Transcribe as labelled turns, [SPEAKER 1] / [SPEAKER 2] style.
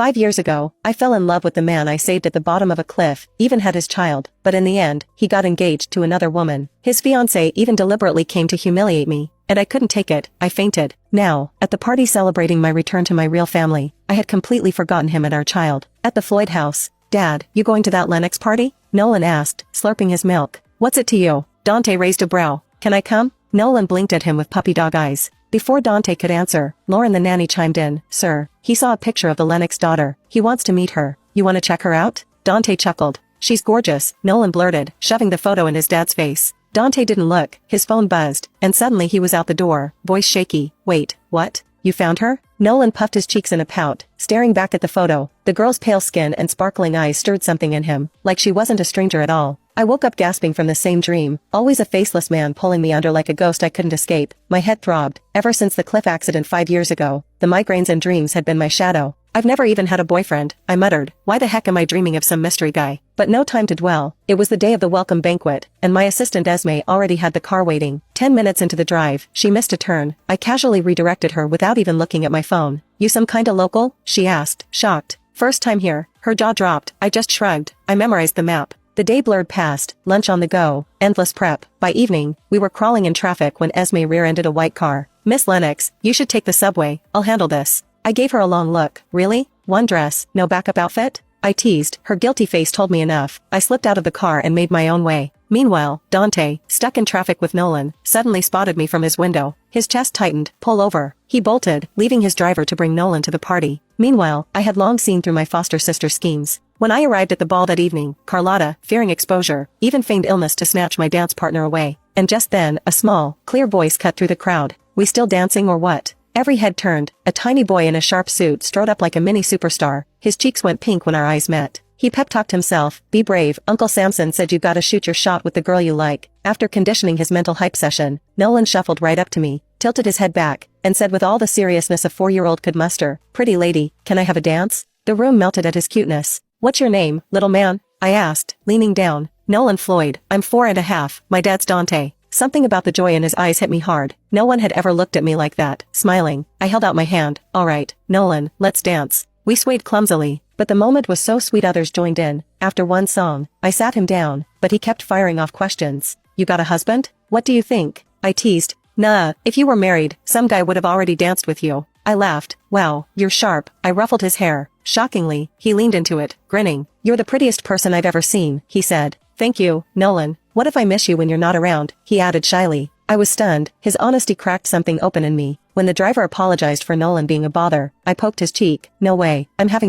[SPEAKER 1] 5 years ago, I fell in love with the man I saved at the bottom of a cliff, even had his child, but in the end, he got engaged to another woman. His fiancée even deliberately came to humiliate me, and I couldn't take it, I fainted. Now, at the party celebrating my return to my real family, I had completely forgotten him and our child. At the Floyd house, "Dad, you going to that Lennox party?" Nolan asked, slurping his milk. "What's it to you?" Dante raised a brow. "Can I come?" Nolan blinked at him with puppy dog eyes. Before Dante could answer, Lauren the nanny chimed in. "Sir, he saw a picture of the Lennox daughter. He wants to meet her. You want to check her out?" Dante chuckled. "She's gorgeous," Nolan blurted, shoving the photo in his dad's face. Dante didn't look, his phone buzzed, and suddenly he was out the door, voice shaky. "Wait, what? You found her?" Nolan puffed his cheeks in a pout, staring back at the photo. The girl's pale skin and sparkling eyes stirred something in him, like she wasn't a stranger at all. I woke up gasping from the same dream, always a faceless man pulling me under like a ghost I couldn't escape. My head throbbed. Ever since the cliff accident 5 years ago, the migraines and dreams had been my shadow. "I've never even had a boyfriend," I muttered. "Why the heck am I dreaming of some mystery guy?" But no time to dwell. It was the day of the welcome banquet, and my assistant Esme already had the car waiting. 10 minutes into the drive, she missed a turn. I casually redirected her without even looking at my phone. "You some kinda local?" she asked, shocked. "First time here." Her jaw dropped. I just shrugged. I memorized the map. The day blurred past, lunch on the go, endless prep. By evening, we were crawling in traffic when Esme rear-ended a white car. "Miss Lennox, you should take the subway, I'll handle this." I gave her a long look. "Really? One dress, no backup outfit?" I teased. Her guilty face told me enough. I slipped out of the car and made my own way. Meanwhile, Dante, stuck in traffic with Nolan, suddenly spotted me from his window. His chest tightened. "Pull over." He bolted, leaving his driver to bring Nolan to the party. Meanwhile, I had long seen through my foster sister's schemes. When I arrived at the ball that evening, Carlotta, fearing exposure, even feigned illness to snatch my dance partner away. And just then, a small, clear voice cut through the crowd. "We still dancing or what?" Every head turned. A tiny boy in a sharp suit strode up like a mini superstar. His cheeks went pink when our eyes met. He pep-talked himself. "Be brave, Uncle Samson said you gotta shoot your shot with the girl you like." After conditioning his mental hype session, Nolan shuffled right up to me, tilted his head back, and said with all the seriousness a 4-year-old could muster, "Pretty lady, can I have a dance?" The room melted at his cuteness. "What's your name, little man?" I asked, leaning down. "Nolan Floyd. I'm 4.5, my dad's Dante." Something about the joy in his eyes hit me hard. No one had ever looked at me like that. Smiling, I held out my hand. "All right, Nolan, let's dance." We swayed clumsily, but the moment was so sweet others joined in. After one song, I sat him down, but he kept firing off questions. "You got a husband? What do you think?" I teased. "Nah, if you were married, some guy would have already danced with you." I laughed. "Wow, you're sharp." I ruffled his hair. Shockingly, he leaned into it, grinning. "You're the prettiest person I've ever seen," he said. "Thank you, Nolan. What if I miss you when you're not around?" he added shyly. I was stunned. His honesty cracked something open in me. When the driver apologized for Nolan being a bother, I poked his cheek. "No way, I'm having